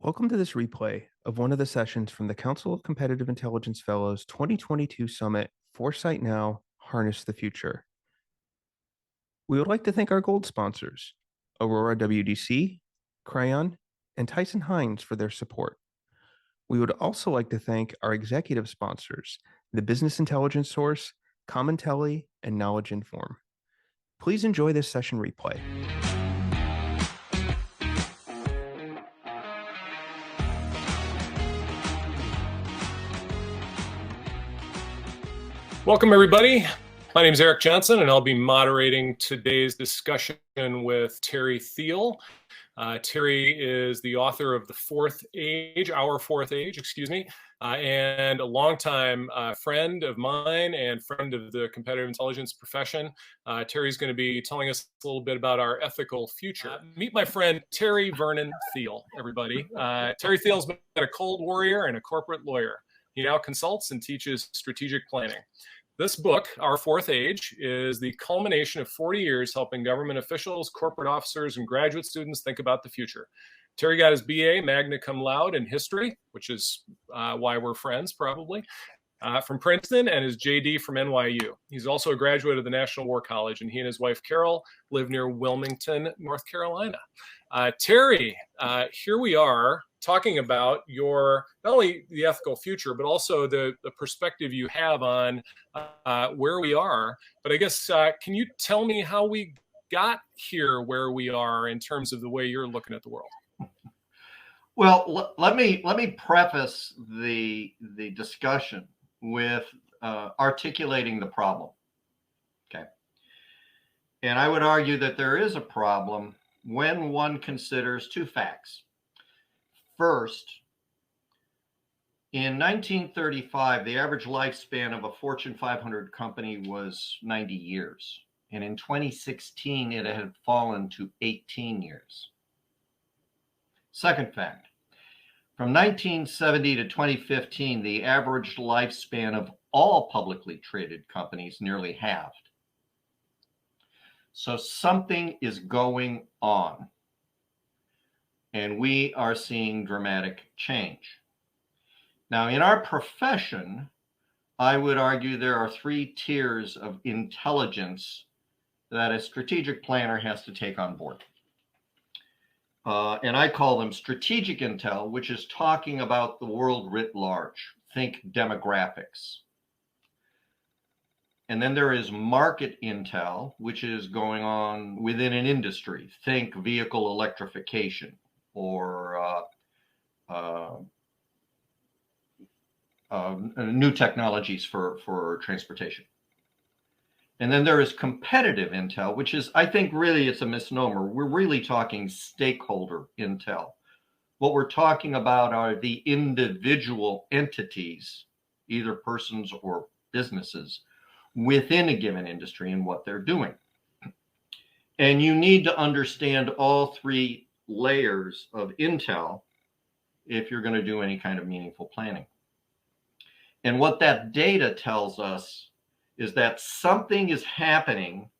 Welcome to this replay of one of the sessions from the Council of Competitive Intelligence Fellows 2022 Summit, Foresight Now, Harness the Future. We would like to thank our gold sponsors, Aurora WDC, Crayon, and Tyson Hines for their support. We would also like to thank our executive sponsors, the Business Intelligence Source, Commentelli, and Knowledge Inform. Please enjoy this session replay. Welcome, everybody. My name is Eric Johnson, and I'll be moderating today's discussion with Terry Thiel. Terry is the author of Our Fourth Age, and a longtime friend of mine and friend of the competitive intelligence profession. Terry's going to be telling us a little bit about our ethical future. Meet my friend, Terry Vernon Thiel, everybody. Terry Thiel's been a cold warrior and a corporate lawyer. He now consults and teaches strategic planning. This book, Our Fourth Age, is the culmination of 40 years helping government officials, corporate officers, and graduate students think about the future. Terry got his BA magna cum laude in history, which is why we're friends, probably, from Princeton, and his JD from NYU. He's also a graduate of the National War College, and he and his wife, Carol, live near Wilmington, North Carolina. Terry, here we are talking about your, not only the ethical future, but also the perspective you have on where we are. But I guess, can you tell me how we got here where we are in terms of the way you're looking at the world? Well, let me preface the discussion with articulating the problem. Okay. And I would argue that there is a problem when one considers two facts. First, in 1935, the average lifespan of a Fortune 500 company was 90 years. And in 2016, it had fallen to 18 years. Second fact, from 1970 to 2015, the average lifespan of all publicly traded companies nearly halved. So something is going on, and we are seeing dramatic change. Now, in our profession, I would argue there are three tiers of intelligence that a strategic planner has to take on board. And I call them strategic intel, which is talking about the world writ large. Think demographics. And then there is market intel, which is going on within an industry. Think vehicle electrification or new technologies for transportation. And then there is competitive intel, which is, I think, really it's a misnomer. We're really talking stakeholder intel. What we're talking about are the individual entities, either persons or businesses, within a given industry and what they're doing. And you need to understand all three layers of intel if you're going to do any kind of meaningful planning. And what that data tells us is that something is happening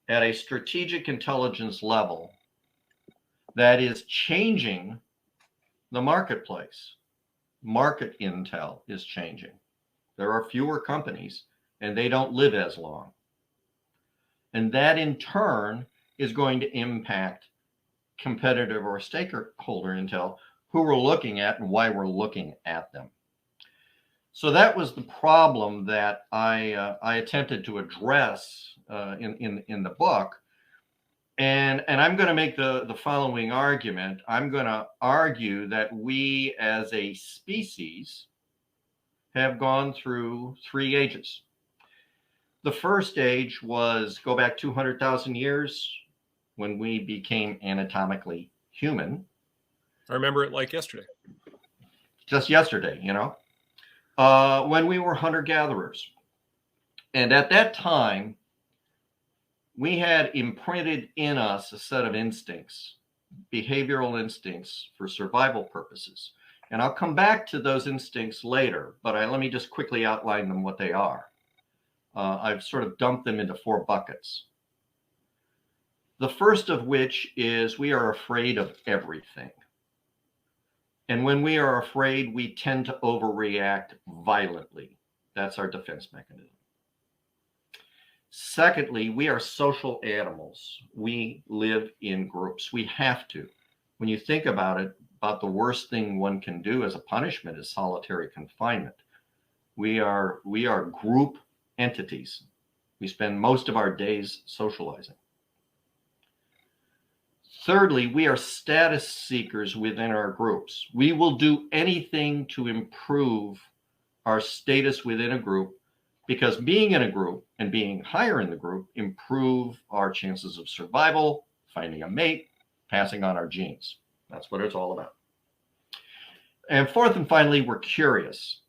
at a strategic intelligence level that is changing the marketplace. Market intel is changing. There are fewer companies and they don't live as long. And that in turn is going to impact competitive or stakeholder intel, who we're looking at and why we're looking at them. So that was the problem that I attempted to address in the book. And I'm going to make the following argument. I'm going to argue that we as a species have gone through three ages. The first age was, go back 200,000 years, when we became anatomically human. I remember it like yesterday. Just yesterday, you know. When we were hunter-gatherers. And at that time, we had imprinted in us a set of instincts, behavioral instincts for survival purposes. And I'll come back to those instincts later, but let me just quickly outline them what they are. I've sort of dumped them into four buckets. The first of which is we are afraid of everything. And when we are afraid, we tend to overreact violently. That's our defense mechanism. Secondly, we are social animals. We live in groups. We have to. When you think about it, about the worst thing one can do as a punishment is solitary confinement. We are group entities. We spend most of our days socializing. Thirdly, we are status seekers within our groups. We will do anything to improve our status within a group, because being in a group and being higher in the group improve our chances of survival, finding a mate, passing on our genes. That's what it's all about. And fourth and finally, we're curious.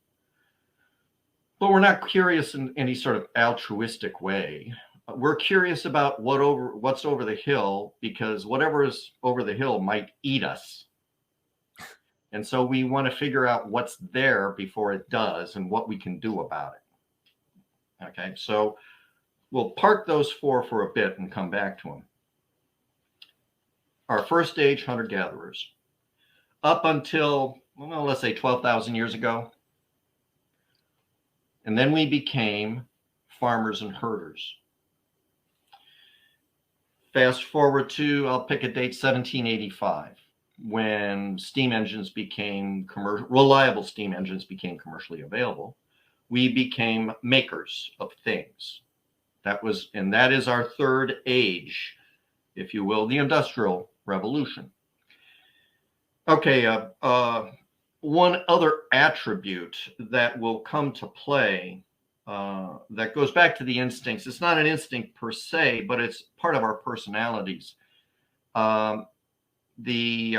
But we're not curious in any sort of altruistic way. We're curious about what's over the hill, because whatever is over the hill might eat us. And so we want to figure out what's there before it does and what we can do about it. Okay, so we'll park those four for a bit and come back to them. Our first stage hunter-gatherers, up until, well, let's say 12,000 years ago. And then we became farmers and herders. Fast forward to, I'll pick a date, 1785, when steam engines became reliable steam engines became commercially available. We became makers of things. That is our third age, if you will, the Industrial Revolution. Okay, one other attribute that will come to play that goes back to the instincts. It's not an instinct per se, but it's part of our personalities. The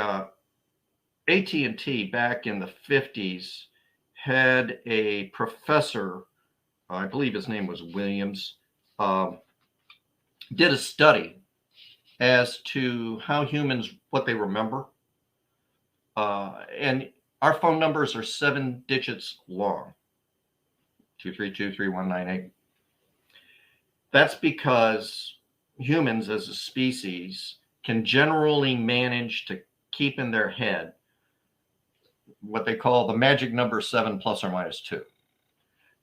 AT&T back in the 50s had a professor, I believe his name was Williams, did a study as to how humans, what they remember. And our phone numbers are 7 digits long, 232-3198. That's because humans as a species can generally manage to keep in their head what they call the magic number 7 plus or minus 2.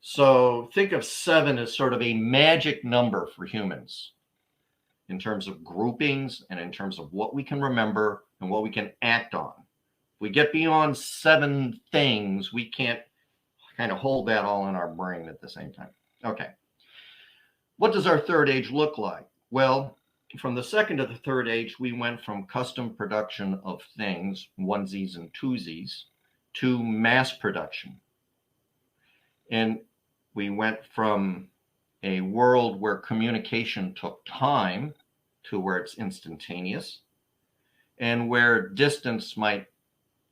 So think of 7 as sort of a magic number for humans in terms of groupings and in terms of what we can remember and what we can act on. If we get beyond 7 things, we can't kind of hold that all in our brain at the same time. Okay. What does our third age look like? Well, from the second to the third age, we went from custom production of things, onesies and twosies, to mass production. And we went from a world where communication took time to where it's instantaneous, and where distance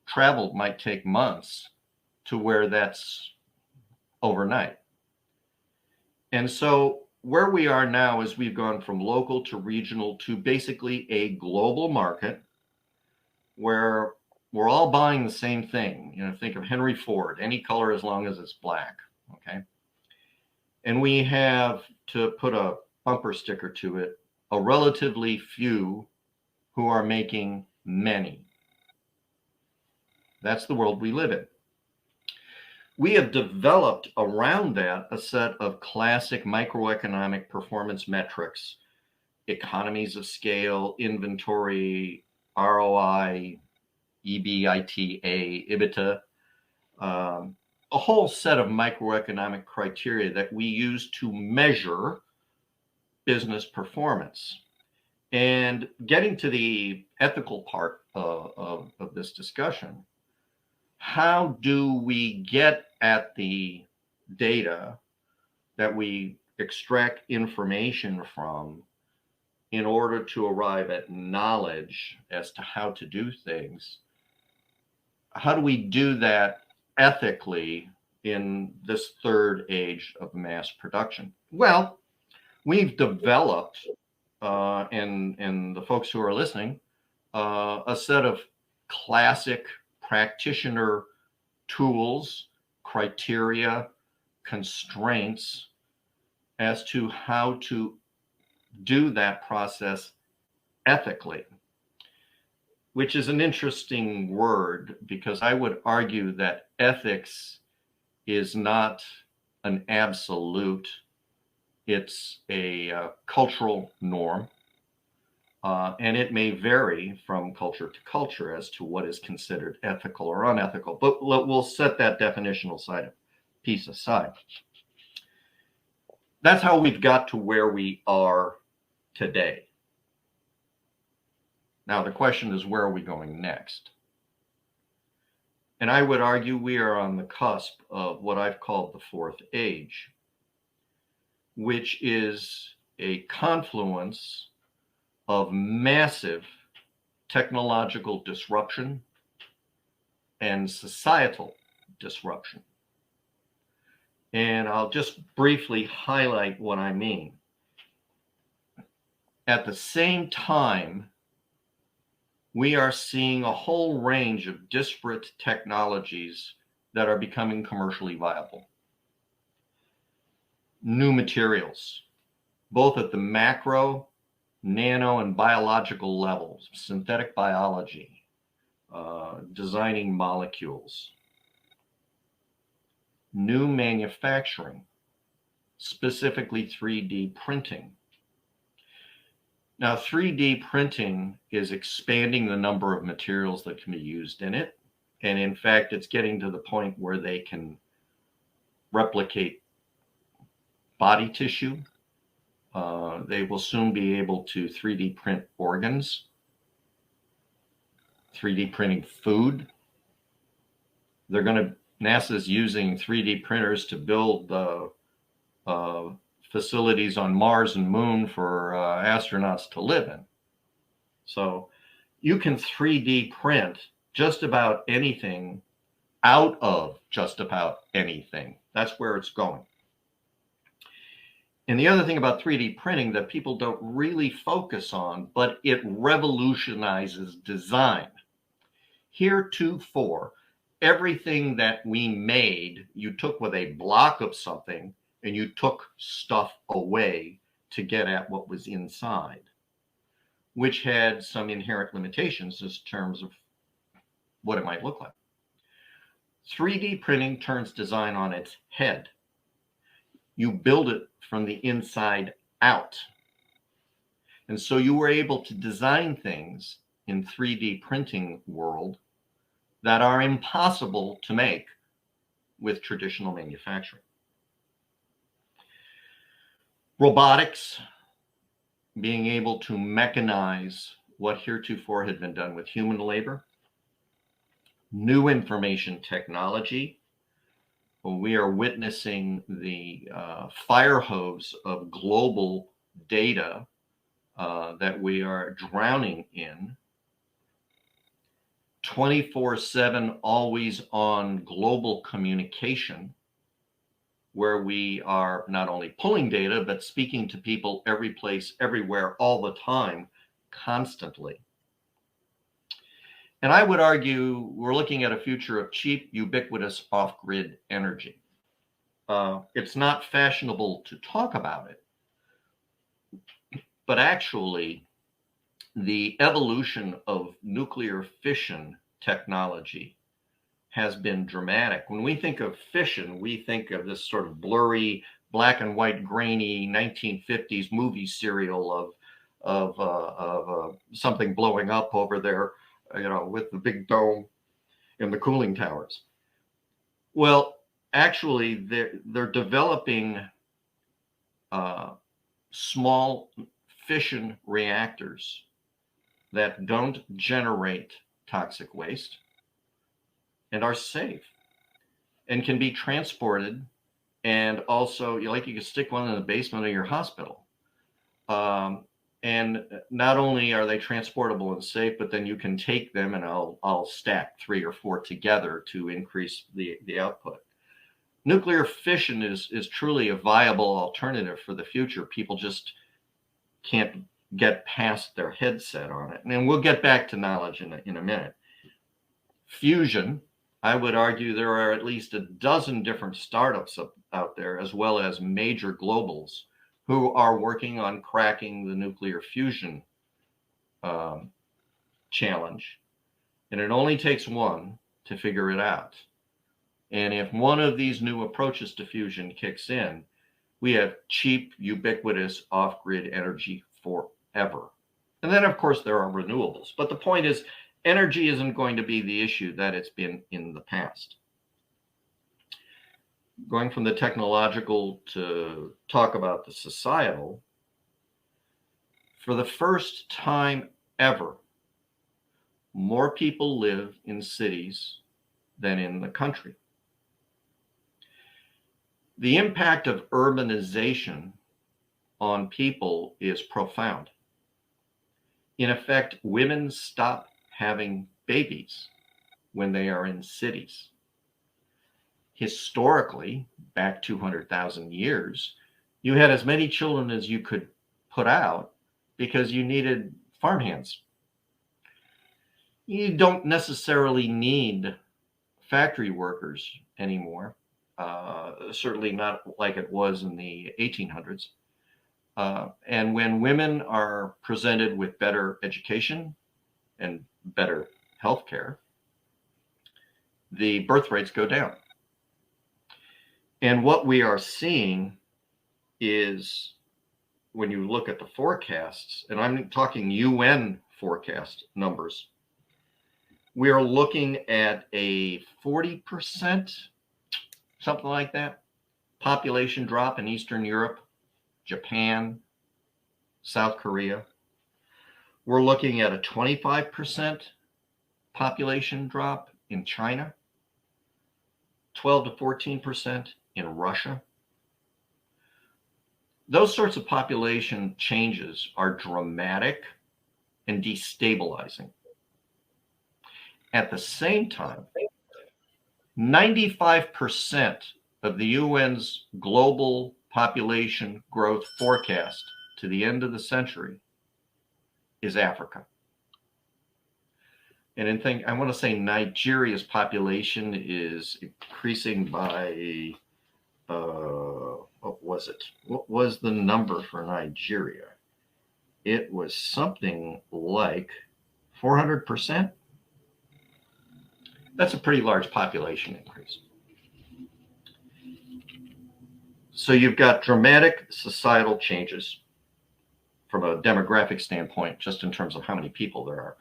traveled might take months to where that's overnight. And so where we are now is we've gone from local to regional to basically a global market where we're all buying the same thing. You know, think of Henry Ford, any color as long as it's black, okay? And we have, to put a bumper sticker to it, a relatively few who are making many. That's the world we live in. We have developed around that a set of classic microeconomic performance metrics, economies of scale, inventory, ROI, EBITDA, EBITDA, a whole set of microeconomic criteria that we use to measure business performance. And getting to the ethical part of this discussion, how do we get at the data that we extract information from in order to arrive at knowledge as to how to do things? How do we do that ethically in this third age of mass production? Well, we've developed, and the folks who are listening, a set of classic practitioner tools, criteria, constraints as to how to do that process ethically. which is an interesting word because I would argue that ethics is not an absolute, it's a cultural norm. And it may vary from culture to culture as to what is considered ethical or unethical, but we'll set that definitional piece aside. That's how we've got to where we are today. Now, the question is, where are we going next? And I would argue we are on the cusp of what I've called the fourth age, which is a confluence of massive technological disruption and societal disruption. And I'll just briefly highlight what I mean. At the same time, we are seeing a whole range of disparate technologies that are becoming commercially viable. New materials, both at the macro, nano, and biological levels, synthetic biology, designing molecules. New manufacturing, specifically 3D printing. Now, 3D printing is expanding the number of materials that can be used in it. And in fact, it's getting to the point where they can replicate body tissue. They will soon be able to 3D print organs, 3D printing food. NASA's using 3D printers to build facilities on Mars and Moon for astronauts to live in. So you can 3D print just about anything out of just about anything. That's where it's going. And the other thing about 3D printing that people don't really focus on, but it revolutionizes design. Heretofore, everything that we made, you took with a block of something and you took stuff away to get at what was inside, which had some inherent limitations in terms of what it might look like. 3D printing turns design on its head. You build it from the inside out. And so you were able to design things in 3D printing world that are impossible to make with traditional manufacturing. Robotics, being able to mechanize what heretofore had been done with human labor. New information technology. We are witnessing the fire hose of global data that we are drowning in. 24/7, always on global communication, where we are not only pulling data, but speaking to people every place, everywhere, all the time, constantly. And I would argue we're looking at a future of cheap, ubiquitous, off-grid energy. It's not fashionable to talk about it, but actually, the evolution of nuclear fission technology has been dramatic. When we think of fission, we think of this sort of blurry, black and white, grainy 1950s movie serial of something blowing up over there, with the big dome and the cooling towers. Well, actually, they're developing small fission reactors that don't generate toxic waste and are safe and can be transported. And also, you can stick one in the basement of your hospital. And not only are they transportable and safe, but then you can take them and I'll stack 3 or 4 together to increase the output. Nuclear fission is truly a viable alternative for the future. People just can't get past their headset on it. And we'll get back to knowledge in a minute. Fusion, I would argue there are at least a dozen different startups out there, as well as major globals, who are working on cracking the nuclear fusion challenge And it only takes one to figure it out. And if one of these new approaches to fusion kicks in, we have cheap, ubiquitous off-grid energy forever. And then, of course, there are renewables. But the point is, energy isn't going to be the issue that it's been in the past. Going from the technological to talk about the societal, for the first time ever, more people live in cities than in the country. The impact of urbanization on people is profound. In effect, women stop having babies when they are in cities. Historically, back 200,000 years, you had as many children as you could put out because you needed farmhands. You don't necessarily need factory workers anymore, certainly not like it was in the 1800s. And when women are presented with better education and better health care, the birth rates go down. And what we are seeing is, when you look at the forecasts, and I'm talking UN forecast numbers, we are looking at a 40%, something like that, population drop in Eastern Europe, Japan, South Korea. We're looking at a 25% population drop in China, 12 to 14% in Russia. Those sorts of population changes are dramatic and destabilizing. At the same time, 95% of the UN's global population growth forecast to the end of the century is Africa. And I want to say Nigeria's population is increasing by, what was it? What was the number for Nigeria? It was something like 400%. That's a pretty large population increase. So you've got dramatic societal changes from a demographic standpoint, just in terms of how many people there are.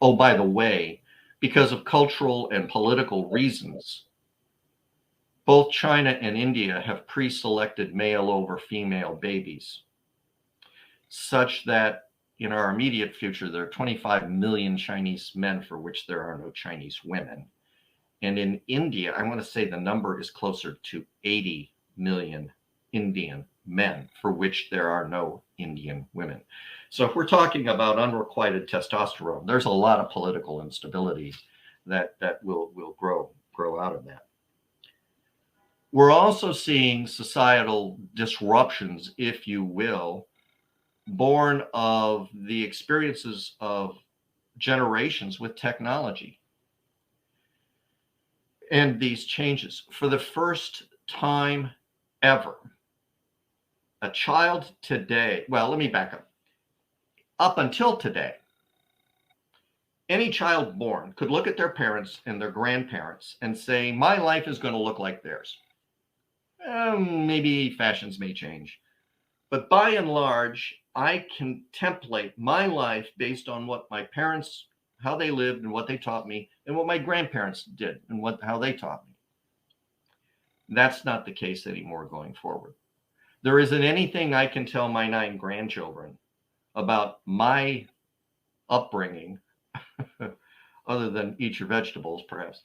Oh, by the way, because of cultural and political reasons, both China and India have pre-selected male over female babies, such that in our immediate future, there are 25 million Chinese men for which there are no Chinese women. And in India, I want to say the number is closer to 80 million Indian men for which there are no Indian women. So if we're talking about unrequited testosterone, there's a lot of political instability that will grow out of that. We're also seeing societal disruptions, if you will, born of the experiences of generations with technology. And these changes, for the first time ever, a child today, well, let me back up. Up until today, any child born could look at their parents and their grandparents and say, my life is going to look like theirs. Maybe fashions may change, but by and large, I can template my life based on what my parents, how they lived and what they taught me, and what my grandparents did and how they taught me. That's not the case anymore going forward. There isn't anything I can tell my 9 grandchildren about my upbringing, other than eat your vegetables, perhaps,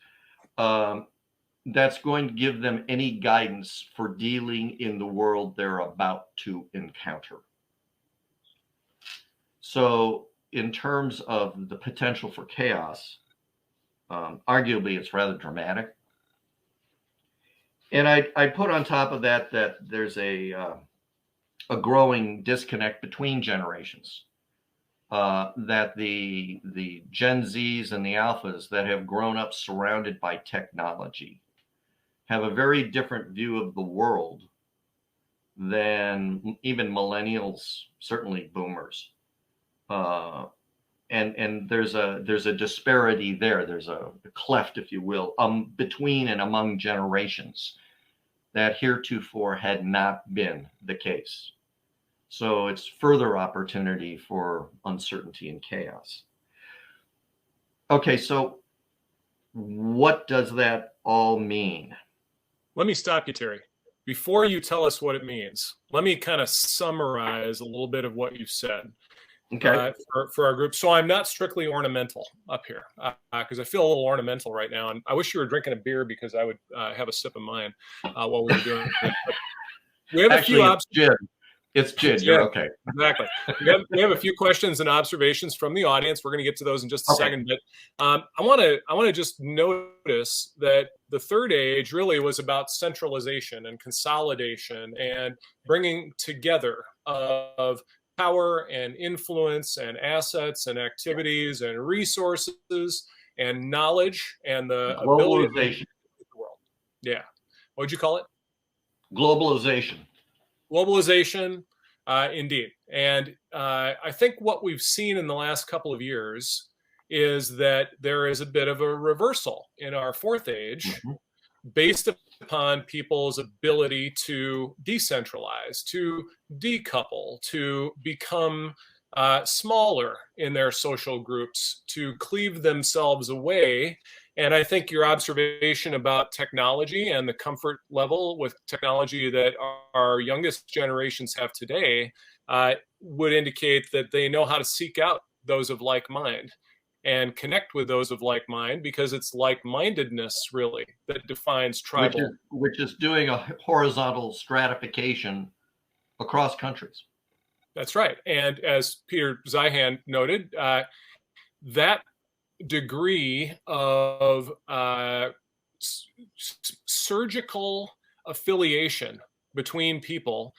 that's going to give them any guidance for dealing in the world they're about to encounter. So in terms of the potential for chaos, arguably it's rather dramatic. And I put on top of that there's a growing disconnect between generations, that the Gen Zs and the Alphas that have grown up surrounded by technology have a very different view of the world than even millennials, certainly boomers. and there's a disparity there. There's a cleft, if you will, between and among generations that heretofore had not been the case. So it's further opportunity for uncertainty and chaos. Okay, so what does that all mean? Let me stop you, Terry. Before you tell us what it means, let me kind of summarize a little bit of what you said. Okay. For our group. So I'm not strictly ornamental up here because I feel a little ornamental right now. And I wish you were drinking a beer because I would have a sip of mine while we were doing it. We have Actually, a few it's gin. You're okay. Exactly. We have a few questions and observations from the audience. We're going to get to those in just a second. But I want to just notice that the third age really was about centralization and consolidation and bringing together of power and influence and assets and activities and resources and knowledge and the ability to Globalization. the world. Yeah. What'd you call it? Globalization. Globalization, indeed. And I think what we've seen in the last couple of years is that there is a bit of a reversal in our fourth age based upon people's ability to decentralize, to decouple, to become smaller in their social groups, to cleave themselves away. And I think your observation about technology and the comfort level with technology that our youngest generations have today would indicate that they know how to seek out those of like mind and connect with those of like mind, because it's like-mindedness really that defines tribal. Which is doing a horizontal stratification across countries. That's right. And as Peter Zeihan noted, that degree of surgical affiliation between people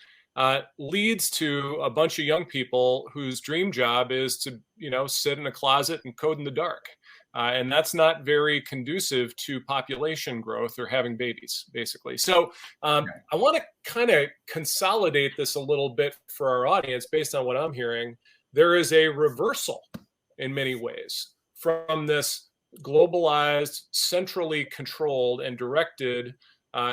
leads to a bunch of young people whose dream job is to, sit in a closet and code in the dark. And that's not very conducive to population growth or having babies, basically. So I want to kind of consolidate this a little bit for our audience based on what I'm hearing. There is a reversal in many ways from this globalized, centrally controlled and directed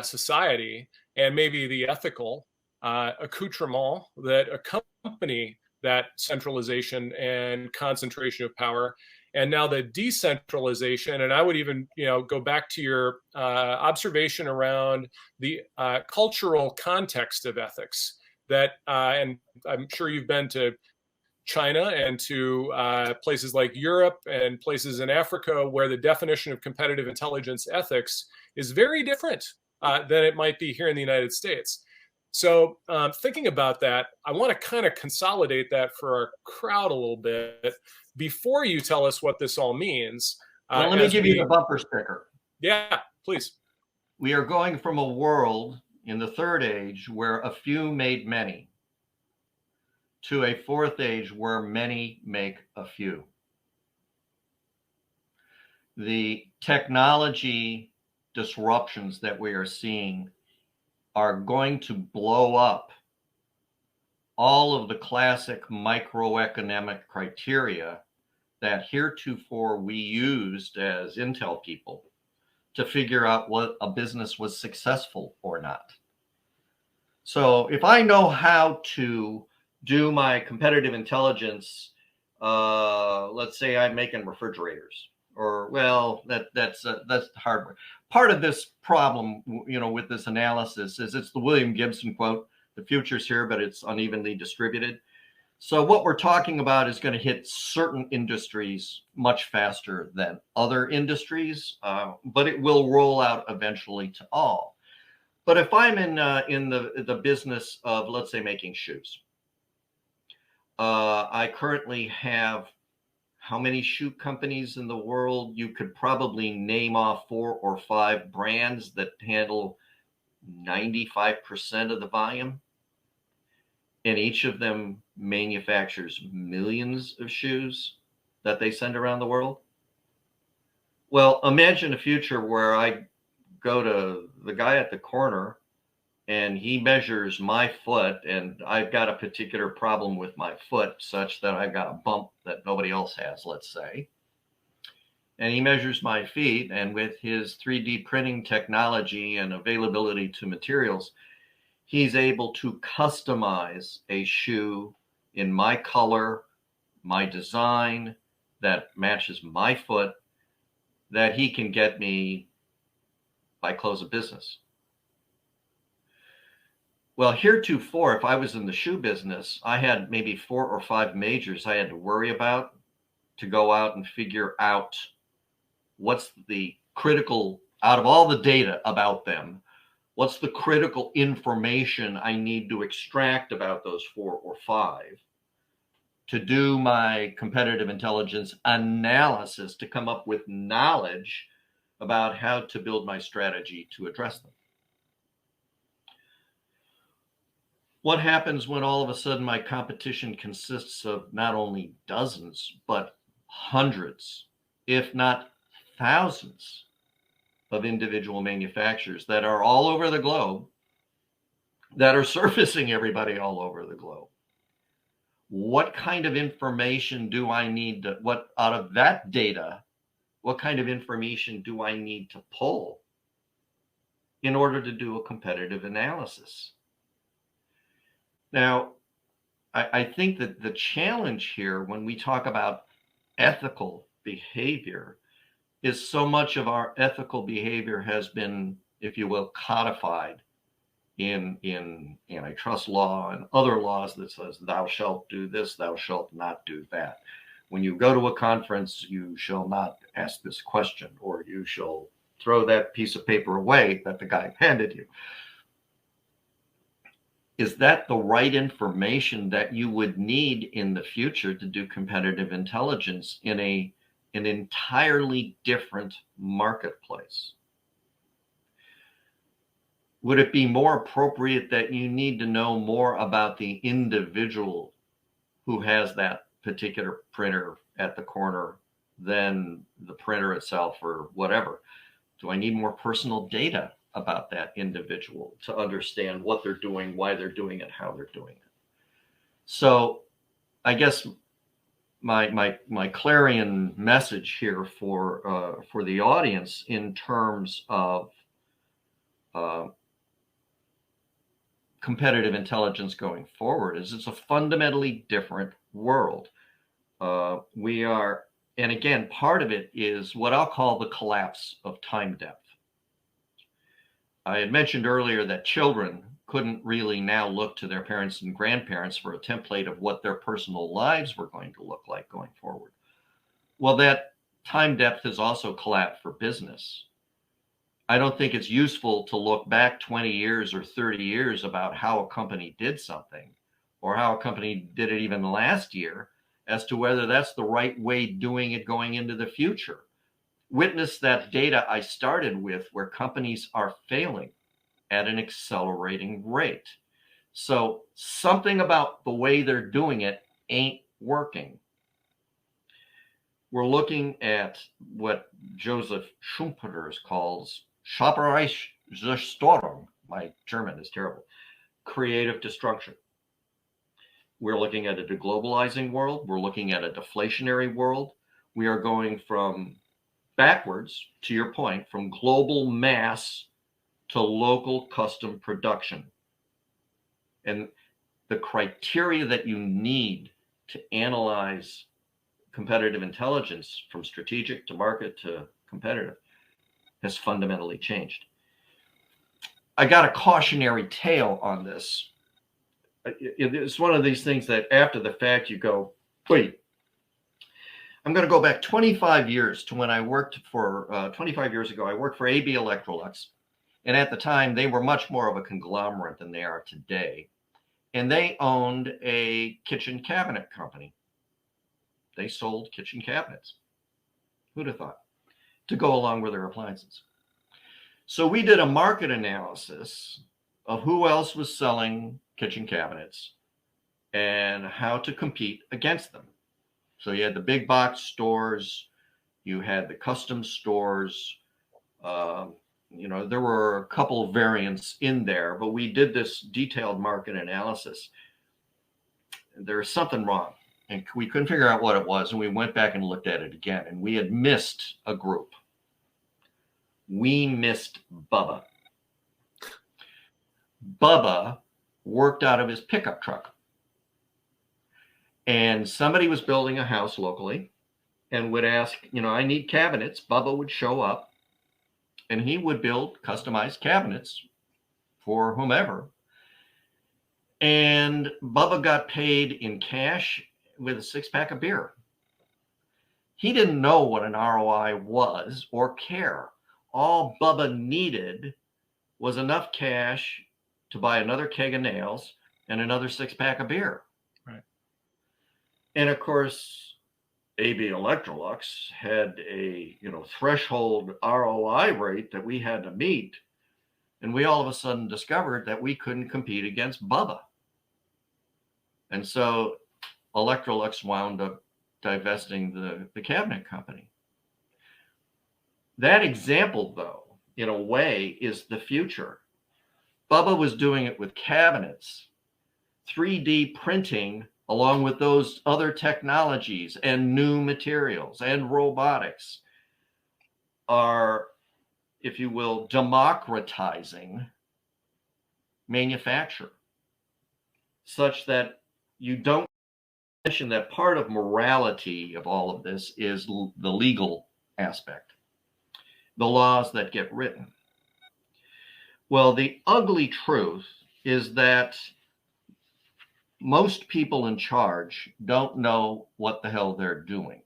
society, and maybe the ethical accoutrement that accompany that centralization and concentration of power, and now the decentralization. And I would even, go back to your observation around the cultural context of ethics. That, and I'm sure you've been to China and to places like Europe and places in Africa where the definition of competitive intelligence ethics is very different than it might be here in the United States. So thinking about that, I want to kind of consolidate that for our crowd a little bit before you tell us what this all means. Well, let me give you the bumper sticker. Yeah, please. We are going from a world in the third age where a few made many to a fourth age where many make a few. The technology disruptions that we are seeing are going to blow up all of the classic microeconomic criteria that heretofore we used as Intel people to figure out what a business was successful or not. So if I know how to do my competitive intelligence, let's say I'm making refrigerators, or that's hardware. Part of this problem, with this analysis is it's the William Gibson quote: "The future's here, but it's unevenly distributed." So what we're talking about is going to hit certain industries much faster than other industries, but it will roll out eventually to all. But if I'm in the business of, let's say, making shoes, I currently have how many shoe companies in the world? You could probably name off 4 or 5 brands that handle 95% of the volume. And each of them manufactures millions of shoes that they send around the world. Well, imagine a future where I go to the guy at the corner and he measures my foot, and I've got a particular problem with my foot such that I've got a bump that nobody else has, let's say. And he measures my feet, and with his 3D printing technology and availability to materials, he's able to customize a shoe in my color, my design that matches my foot, that he can get me by close of business. Well, heretofore, if I was in the shoe business, I had maybe 4 or 5 majors I had to worry about to go out and figure out what's the critical, out of all the data about them, what's the critical information I need to extract about those 4 or 5 to do my competitive intelligence analysis to come up with knowledge about how to build my strategy to address them. What happens when all of a sudden my competition consists of not only dozens, but hundreds, if not thousands of individual manufacturers that are all over the globe, that are servicing everybody all over the globe? What kind of information do I need to, what out of that data, what kind of information do I need to pull in order to do a competitive analysis? Now, I think that the challenge here when we talk about ethical behavior is so much of our ethical behavior has been, if you will, codified in antitrust law and other laws that says thou shalt do this, thou shalt not do that. When you go to a conference, you shall not ask this question, or you shall throw that piece of paper away that the guy handed you. Is that the right information that you would need in the future to do competitive intelligence in an entirely different marketplace? Would it be more appropriate that you need to know more about the individual who has that particular printer at the corner than the printer itself or whatever? Do I need more personal data about that individual to understand what they're doing, why they're doing it, how they're doing it? So I guess my clarion message here for the audience in terms of competitive intelligence going forward is it's a fundamentally different world. We are, and again, part of it is what I'll call the collapse of time depth. I had mentioned earlier that children couldn't really now look to their parents and grandparents for a template of what their personal lives were going to look like going forward. Well, that time depth has also collapsed for business. I don't think it's useful to look back 20 years or 30 years about how a company did something or how a company did it even last year as to whether that's the right way doing it going into the future. Witness that data I started with where companies are failing at an accelerating rate. So something about the way they're doing it ain't working. We're looking at what Joseph Schumpeter calls Schöpfereichzerstörung. My German is terrible. Creative destruction. We're looking at a deglobalizing world. We're looking at a deflationary world. We are going from backwards, to your point, from global mass to local custom production. And the criteria that you need to analyze competitive intelligence from strategic to market to competitive has fundamentally changed. I got a cautionary tale on this. It's one of these things that after the fact you go, wait, I'm going to go back 25 years to when I worked for, 25 years ago, I worked for AB Electrolux. And at the time, they were much more of a conglomerate than they are today. And they owned a kitchen cabinet company. They sold kitchen cabinets. Who'd have thought? To go along with their appliances. So we did a market analysis of who else was selling kitchen cabinets and how to compete against them. So you had the big box stores, you had the custom stores, there were a couple of variants in there, but we did this detailed market analysis. There's something wrong, and we couldn't figure out what it was. And we went back and looked at it again, and we had missed a group. We missed Bubba. Bubba worked out of his pickup truck. And somebody was building a house locally and would ask, I need cabinets. Bubba would show up and he would build customized cabinets for whomever. And Bubba got paid in cash with a 6-pack of beer. He didn't know what an ROI was or care. All Bubba needed was enough cash to buy another keg of nails and another 6-pack of beer. Right. And of course, AB Electrolux had a threshold ROI rate that we had to meet. And we all of a sudden discovered that we couldn't compete against Bubba. And so Electrolux wound up divesting the cabinet company. That example, though, in a way, is the future. Bubba was doing it with cabinets. 3D printing, along with those other technologies and new materials and robotics, are, if you will, democratizing manufacture, such that you don't mention that part of morality of all of this is the legal aspect, the laws that get written. Well, the ugly truth is that most people in charge don't know what the hell they're doing.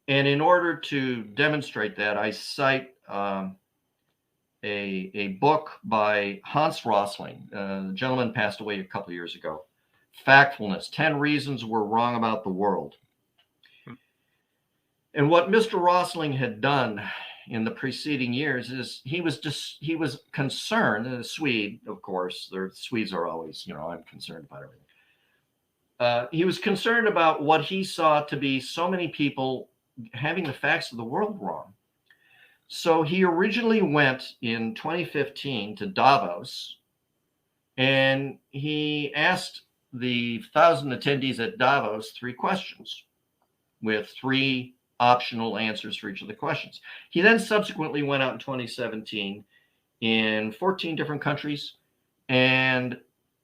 And in order to demonstrate that, I cite a book by Hans Rosling. The gentleman passed away a couple of years ago. Factfulness, 10 Reasons We're Wrong About the World. And what Mr. Rosling had done in the preceding years is he was concerned, and a Swede, of course, the Swedes are always, I'm concerned about everything. He was concerned about what he saw to be so many people having the facts of the world wrong. So he originally went in 2015 to Davos, and he asked the 1,000 attendees at Davos 3 questions with 3 optional answers for each of the questions. He then subsequently went out in 2017 in 14 different countries, and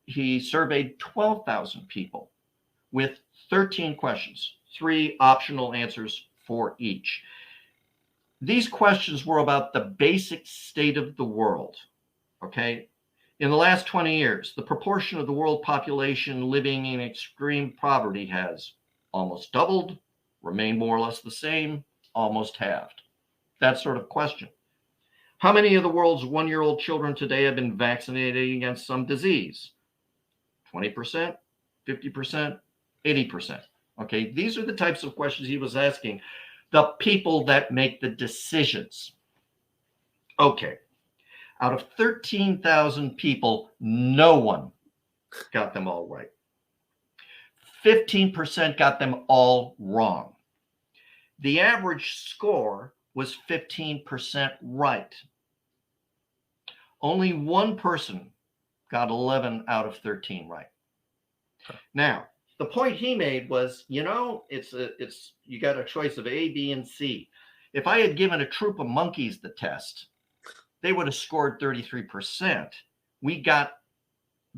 he surveyed 12,000 people with 13 questions, 3 optional answers for each. These questions were about the basic state of the world, okay? In the last 20 years, the proportion of the world population living in extreme poverty has almost doubled, remained more or less the same, almost halved. That sort of question. How many of the world's 1-year-old children today have been vaccinated against some disease? 20%, 50%, 80%. Okay, these are the types of questions he was asking the people that make the decisions. Okay, out of 13,000 people, no one got them all right. 15% got them all wrong. The average score was 15% right. Only one person got 11 out of 13 right. Now, the point he made was, you got a choice of A, B, and C. If I had given a troop of monkeys the test, they would have scored 33%. We got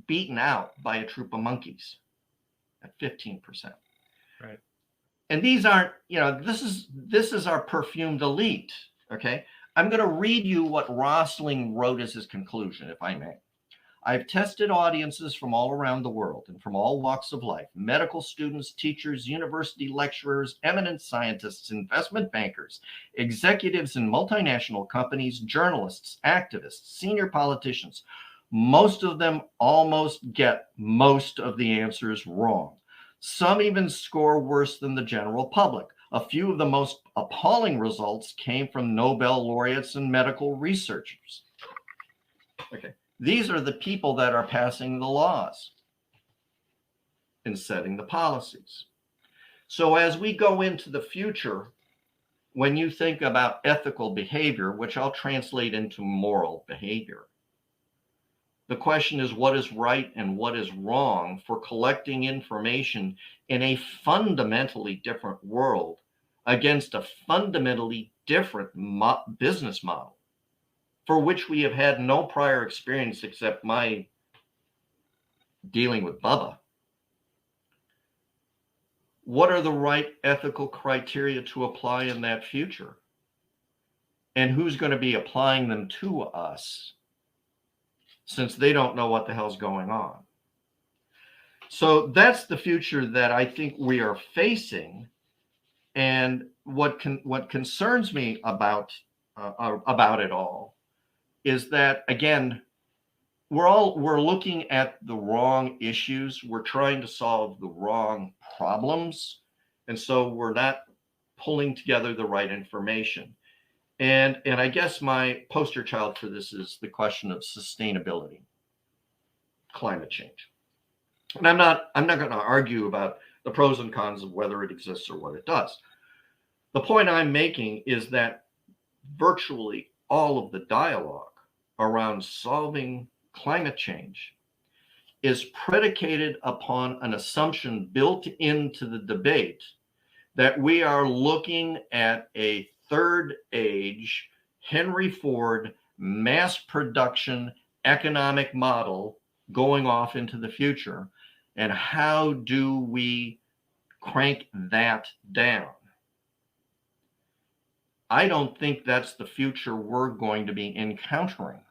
beaten out by a troop of monkeys at 15%. Right. And these aren't, this is our perfumed elite. Okay. I'm going to read you what Rosling wrote as his conclusion, if I may. I've tested audiences from all around the world and from all walks of life: medical students, teachers, university lecturers, eminent scientists, investment bankers, executives in multinational companies, journalists, activists, senior politicians. Most of them almost get most of the answers wrong. Some even score worse than the general public. A few of the most appalling results came from Nobel laureates and medical researchers. Okay. These are the people that are passing the laws and setting the policies. So as we go into the future, when you think about ethical behavior, which I'll translate into moral behavior, the question is what is right and what is wrong for collecting information in a fundamentally different world against a fundamentally different business model for which we have had no prior experience except my dealing with Bubba. What are the right ethical criteria to apply in that future? And who's going to be applying them to us, since they don't know what the hell's going on? So that's the future that I think we are facing. And what concerns me about it all is that, again, we're looking at the wrong issues. We're trying to solve the wrong problems, and so we're not pulling together the right information. And I guess my poster child for this is the question of sustainability, climate change. And I'm not going to argue about the pros and cons of whether it exists or what it does. The point I'm making is that virtually all of the dialogue around solving climate change is predicated upon an assumption built into the debate that we are looking at a third age Henry Ford mass production economic model going off into the future. And how do we crank that down? I don't think that's the future we're going to be encountering.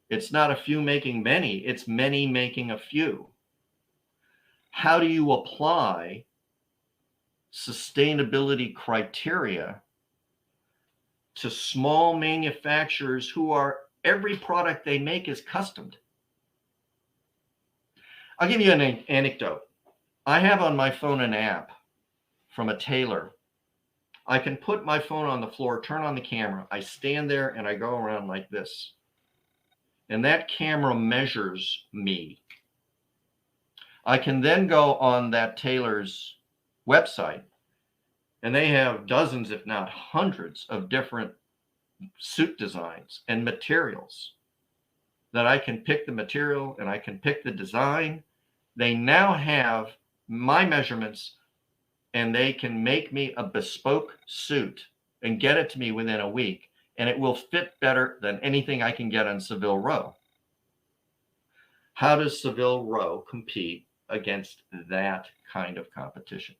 It's not a few making many, it's many making a few. How do you apply sustainability criteria to small manufacturers who are, every product they make is customed? I'll give you an anecdote. I have on my phone an app from a tailor. I can put my phone on the floor, turn on the camera. I stand there and I go around like this. And that camera measures me. I can then go on that tailor's website, and they have dozens, if not hundreds, of different suit designs and materials that I can pick the material and I can pick the design. They now have my measurements, and they can make me a bespoke suit and get it to me within a week, and it will fit better than anything I can get on Savile Row. How does Savile Row compete against that kind of competition?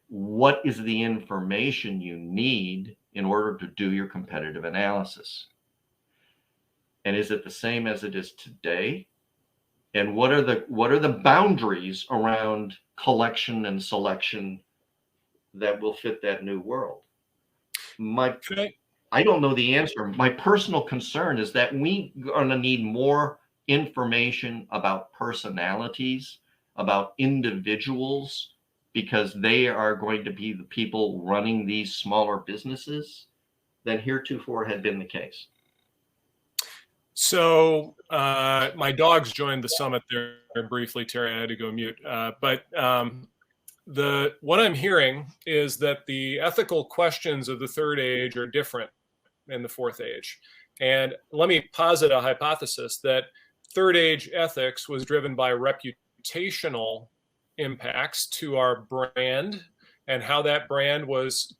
What is the information you need in order to do your competitive analysis? And is it the same as it is today? And what are the boundaries around collection and selection that will fit that new world? I don't know the answer. My personal concern is that we are going to need more information about personalities, about individuals, because they are going to be the people running these smaller businesses than heretofore had been the case. So my dogs joined the summit there briefly, Terry. I had to go mute. But what I'm hearing is that the ethical questions of the third age are different than the fourth age. And let me posit a hypothesis that third age ethics was driven by reputational impacts to our brand and how that brand was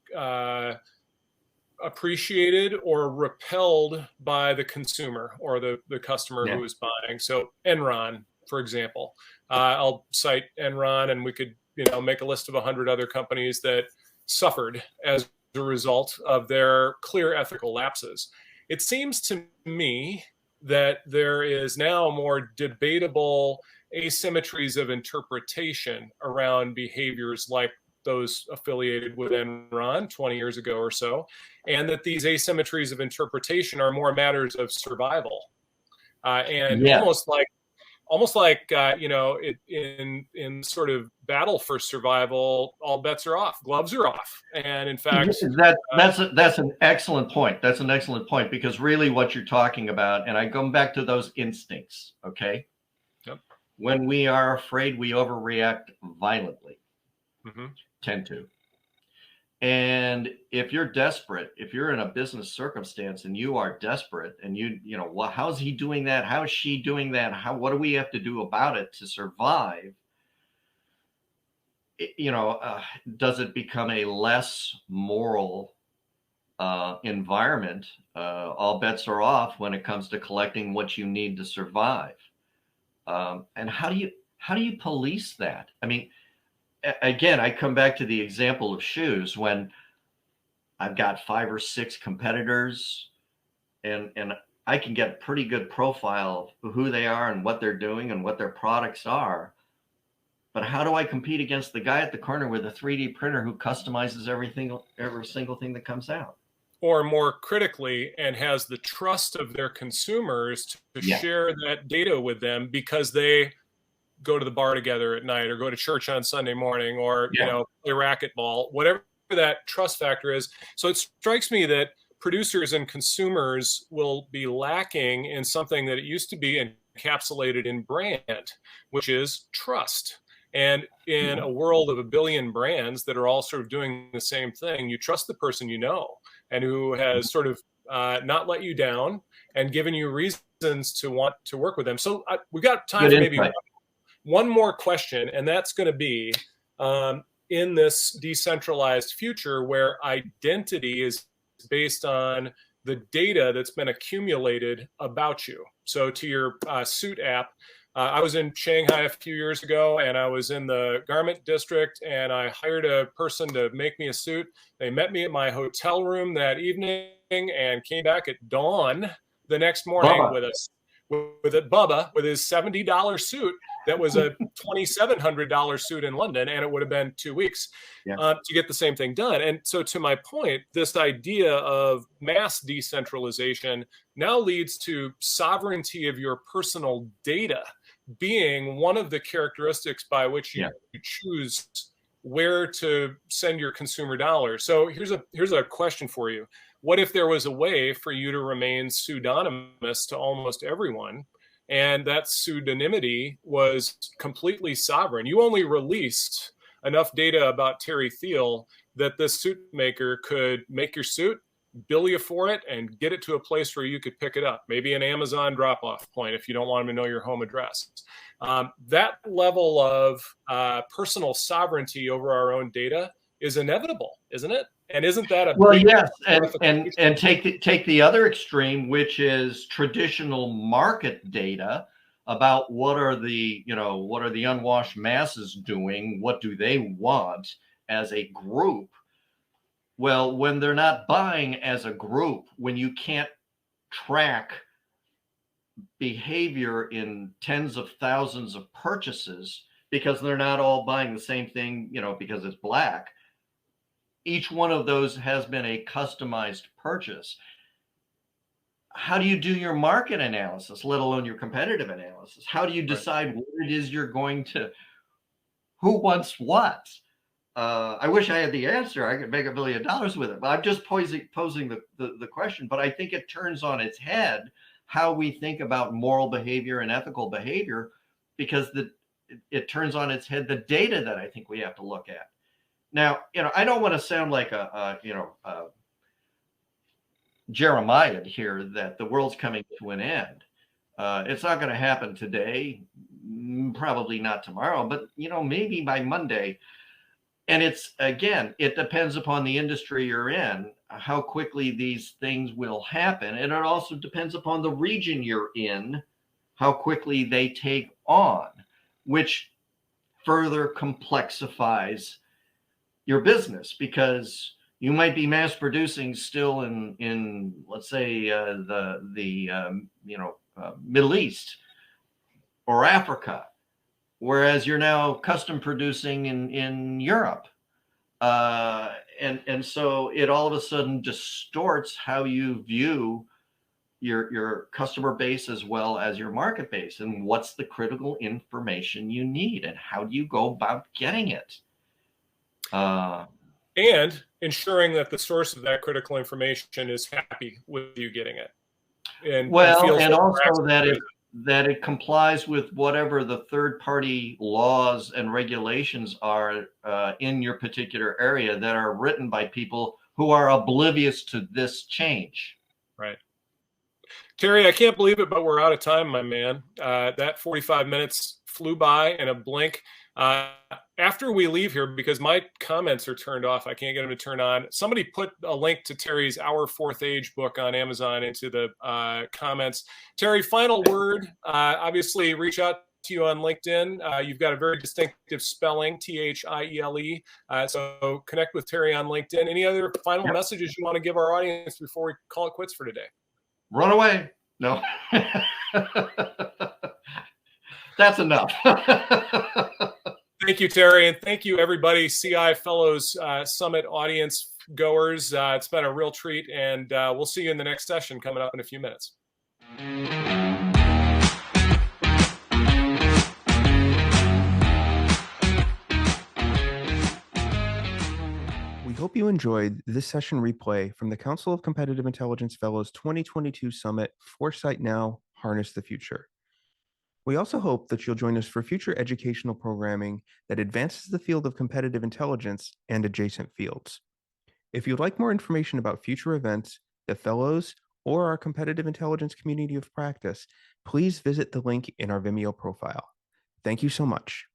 appreciated or repelled by the consumer or the customer who is buying. So Enron, for example, I'll cite Enron, and we could make a list of 100 other companies that suffered as a result of their clear ethical lapses. It seems to me that there is now more debatable asymmetries of interpretation around behaviors like those affiliated with Enron 20 years ago or so, and that these asymmetries of interpretation are more matters of survival, and almost like in sort of battle for survival, all bets are off, gloves are off, and in fact, that's an excellent point. That's an excellent point, because really what you're talking about, and I come back to those instincts. Okay, yep. When we are afraid, we overreact violently. Mm-hmm. Tend to. And if you're desperate, if you're in a business circumstance and you are desperate and you know, well, how's he doing that? How's she doing that? What do we have to do about it to survive? You know, does it become a less moral environment? All bets are off when it comes to collecting what you need to survive. And how do you police that? I mean, again, I come back to the example of shoes. When I've got 5 or 6 competitors, and I can get a pretty good profile of who they are and what they're doing and what their products are. But how do I compete against the guy at the corner with a 3D printer who customizes every single thing that comes out? Or more critically, and has the trust of their consumers to share that data with them because they go to the bar together at night or go to church on Sunday morning or, you know, play racquetball, whatever that trust factor is. So it strikes me that producers and consumers will be lacking in something that it used to be encapsulated in brand, which is trust. And in a world of a billion brands that are all sort of doing the same thing, you trust the person you know and who has sort of not let you down and given you reasons to want to work with them. So we've got time for maybe one more question, and that's going to be in this decentralized future where identity is based on the data that's been accumulated about you. So to your suit app, I was in Shanghai a few years ago, and I was in the garment district, and I hired a person to make me a suit. They met me at my hotel room that evening and came back at dawn the next morning with Bubba with his $70 suit that was a $2,700 suit in London, and it would have been 2 weeks to get the same thing done. And so to my point, this idea of mass decentralization now leads to sovereignty of your personal data being one of the characteristics by which you choose where to send your consumer dollars. So here's a question for you. What if there was a way for you to remain pseudonymous to almost everyone, and that pseudonymity was completely sovereign? You only released enough data about Terry Thiel that this suit maker could make your suit, bill you for it, and get it to a place where you could pick it up, maybe an Amazon drop-off point if you don't want them to know your home address. That level of personal sovereignty over our own data is inevitable, isn't it? And isn't that a yes, and take the other extreme, which is traditional market data about what are the unwashed masses doing, what do they want as a group. Well, when they're not buying as a group, when you can't track behavior in tens of thousands of purchases because they're not all buying the same thing, because it's black. Each one of those has been a customized purchase. How do you do your market analysis, let alone your competitive analysis? How do you decide what it is you're going to, who wants what? I wish I had the answer. I could make $1 billion with it, but I'm just posing the question. But I think it turns on its head how we think about moral behavior and ethical behavior, because it turns on its head the data that I think we have to look at. Now, I don't want to sound like a Jeremiah here that the world's coming to an end. It's not going to happen today, probably not tomorrow, but maybe by Monday. And it depends upon the industry you're in, how quickly these things will happen. And it also depends upon the region you're in, how quickly they take on, which further complexifies your business, because you might be mass producing still in let's say the Middle East or Africa, whereas you're now custom producing in Europe, and so it all of a sudden distorts how you view your customer base as well as your market base, and what's the critical information you need, and how do you go about getting it. And ensuring that the source of that critical information is happy with you getting it. And also that it complies with whatever the third-party laws and regulations are in your particular area that are written by people who are oblivious to this change. Right. Terry, I can't believe it, but we're out of time, my man. That 45 minutes flew by in a blink. After we leave here, because my comments are turned off, I can't get them to turn on. Somebody put a link to Terry's Our Fourth Age book on Amazon into the comments. Terry, final word. Obviously, reach out to you on LinkedIn. You've got a very distinctive spelling, Thiele. So connect with Terry on LinkedIn. Any other final messages you want to give our audience before we call it quits for today? Run away. No. That's enough. Thank you, Terry, and thank you, everybody, CI Fellows Summit audience goers. It's been a real treat, and we'll see you in the next session coming up in a few minutes. We hope you enjoyed this session replay from the Council of Competitive Intelligence Fellows 2022 Summit, Foresight Now, Harness the Future. We also hope that you'll join us for future educational programming that advances the field of competitive intelligence and adjacent fields. If you'd like more information about future events, the Fellows, or our competitive intelligence community of practice, please visit the link in our Vimeo profile. Thank you so much.